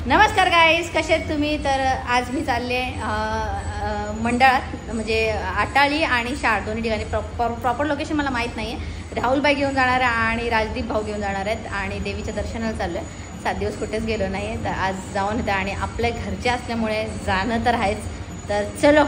नमस्कार गाईज, कसे आहेत तुम्ही? तर आज मी चालले मंडळात, म्हणजे आटाळी आणि शाळ दोन्ही ठिकाणी. प्रॉपर लोकेशन मला माहीत नाही आहे. राहुलबाई घेऊन जाणार आहे आणि राजदीप भाऊ घेऊन जाणार आहेत आणि देवीच्या दर्शनाला चाललो आहे. 7 दिवस कुठेच गेलो नाही आहे, तर आज जाऊन येतं आणि आपल्या घरचे असल्यामुळे जाणं तर आहेच. तर चलो.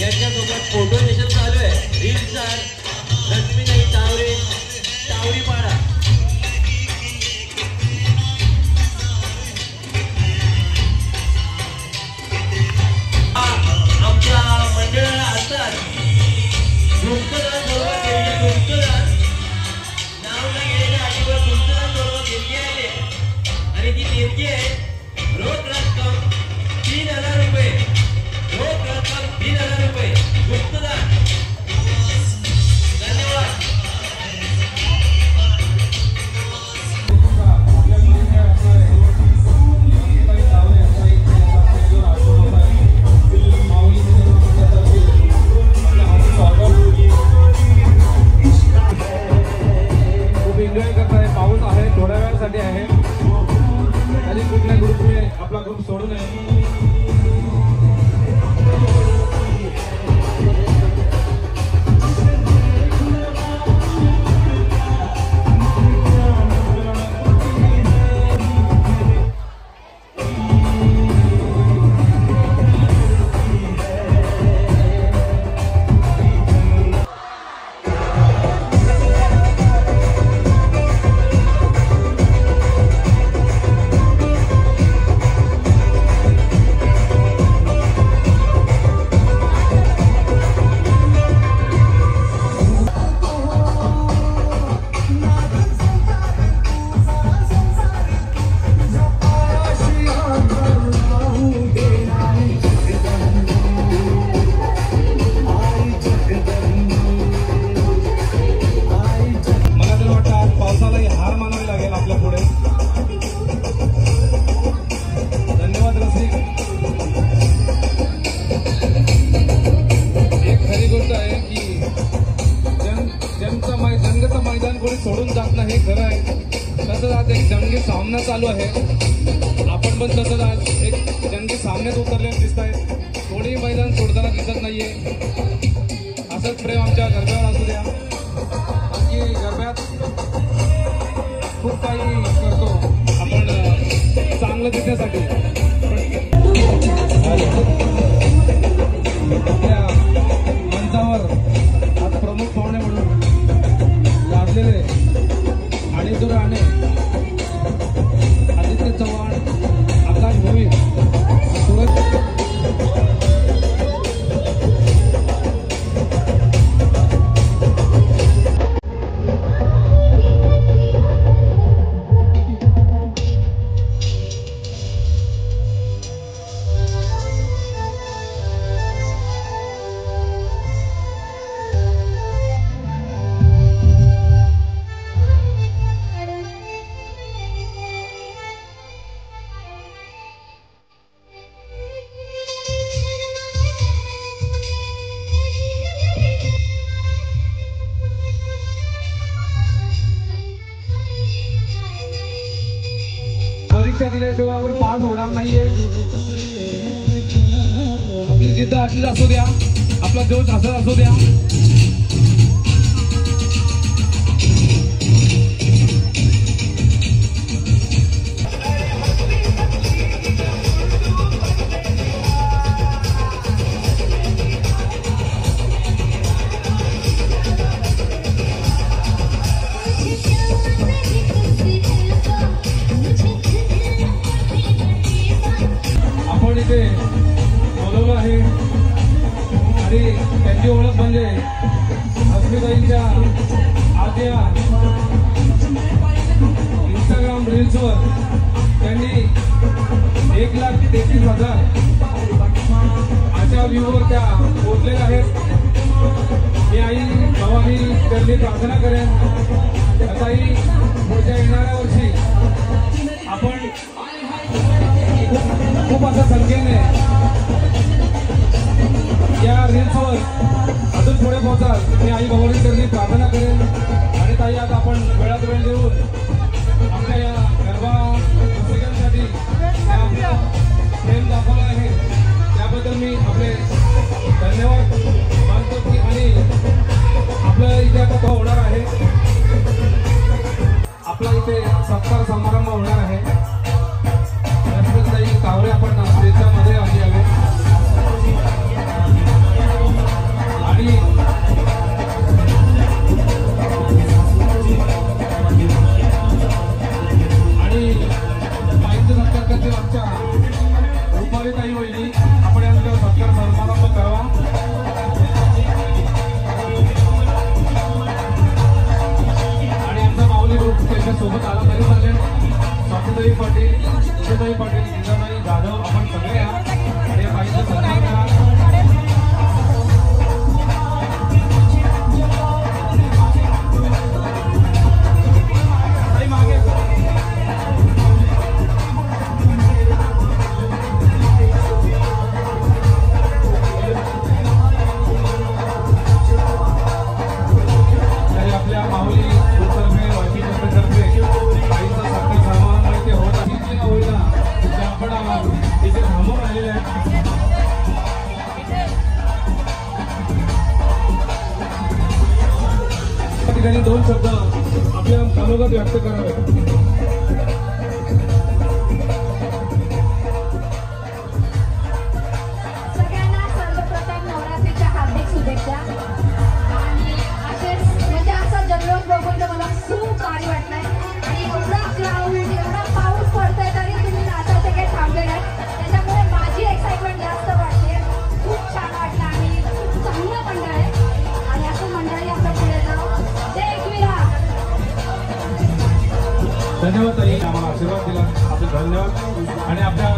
यांच्यासोबत फोटो सेशन चालू आहे. Reel star लक्ष्मीताई Taware, तावरीपाडा. आमच्या मंडळाला असतात गुप्तदान बरोबर केलेले, गुप्तदान नाव न घेण्याच्या आधीवर गुप्तदान बरोबर देणगी आले आणि ती देणगी आहे रोख रक्कम 3000 रुपये. रोख रक्कम 3000 रुपये गुप्तदान. धन्यवाद. खूप एन्जॉय करताय. पाऊस आहे, थोड्या वेळासाठी आहे. आणि कुठल्या ग्रुपने आपला ग्रुप सोडू नये. सोडून जात नाही, खरं आहे. तसंच आज एक जंगी सामना चालू आहे. आपण पण तसंच आज एक जंगी सामन्यात उतरलेले दिसत आहेत. कोणी मैदान सोडताना दिसत नाहीये. असंच प्रेम आमच्या गरब्यावर असू द्या. बाकी गरब्यात खूप काही करतो. चांगलं दिसण्यासाठी. आपल्या मंचावर आज प्रमुख पाहुणे म्हणून लाभलेले आणि तो राणे, आदित्य चव्हाण, आकाश भोई, सूरज परीक्षा दिल्याशिवाय आपण पास होणार नाहीये. आपली जिद्द अशीच असू द्या, आपला जोश असाच असू द्या. आपण इथे बोलवलं आहे आणि त्यांची ओळख म्हणजे अस्मिताईंच्या आद्या इंस्टाग्राम रील्सवर त्यांनी 1,33,000 अशा व्ह्यूवर त्या पोचलेल्या आहेत. मी आई भवानी त्यांनी प्रार्थना करेन आताही पुढच्या येणाऱ्या वर्षी आपण खूप अशा संख्येने या रील्सवर अजून पुढे पोहोचाल. मी आई भवानी त्यांनी प्रार्थना करेन. आणि ताई आता आपण वेळात वेळ देऊन आपल्या या गरबा रसिकांसाठी आपला प्रेम दाखवला आहे त्याबद्दल मी आपले धन्यवाद मानतो. की आणि आपलं इथे आता होणार आहे, आपला इथे सत्कार समारंभ होणार आहे. कावळे आपण त्याच्यामध्ये आली हवे आणि माहिती सत्कार करते आमच्या रुपालीताई वहिनी. आपण यांचा सत्कार समारंभ करावा. आणि आमचा माऊली ग्रुप त्याच्या सोबत आला तरी चालेल. स्वातीताई पाटील, सुधाताई पाटील, इंद्राताई जाधव, आपण सगळे या आणि पाहिजे सत्कार करा. मागे आपल्या माऊली ग्रुपतर्फे वाशीतर्फे आईचा सत्कार समारंभ माहिती होत आहे होईना आपण तिथे थांबून राहिलेले आहेत. त्या ठिकाणी 2 शब्द आपल्या मनोगत व्यक्त करावे. धन्यवाद ताई, आम्हाला आशीर्वाद दिला, आपले धन्यवाद. आणि आपल्या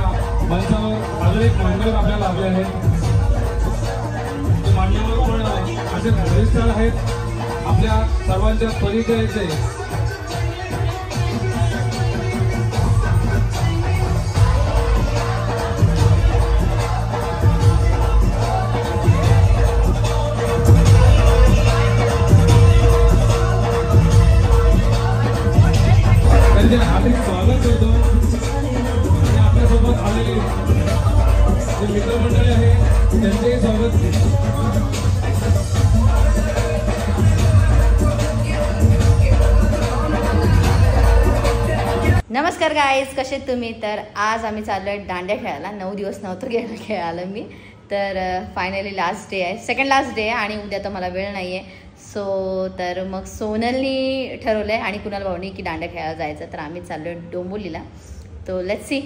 मंचावर अजून एक मान्यवर आपल्याला लागले आहेत. मान्यवर पण असे वरिष्ठ आहेत आपल्या सर्वांच्या परिचयाचे. त्यांचे हार्दिक स्वागत करतो. आणि आपल्यासोबत आलेले जे मित्रमंडळी आहे त्यांचेही स्वागत. नमस्कार गाईज, कसे तुम्ही? तर आज आम्ही चाललो आहे दांड्या खेळायला. 9 दिवस नव्हतं खेळायला मी. तर फायनली लास्ट डे आहे, सेकंड लास्ट डे आहे आणि उद्या तर मला वेळ नाही आहे. तर मग सोनलनी ठरवलं आहे आणि कुणाल भाऊनी की दांड्या खेळायला जायचं. तर आम्ही चाललो आहे डोंबिवलीला. तो लेट्स सी.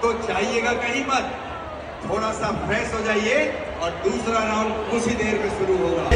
आपको चाहिएगा कहीं मत, थोड़ा सा फ्रेश हो जाइए और दूसरा राउंड उसी देर में शुरू होगा।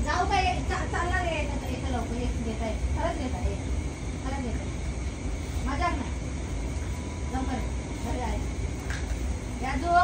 जाऊ काय चालणार आहे इथं लोक घेत आहे खरंच घेत आहे खरंच घेत आहे मजाक नाही लवकर घरी आहे याजू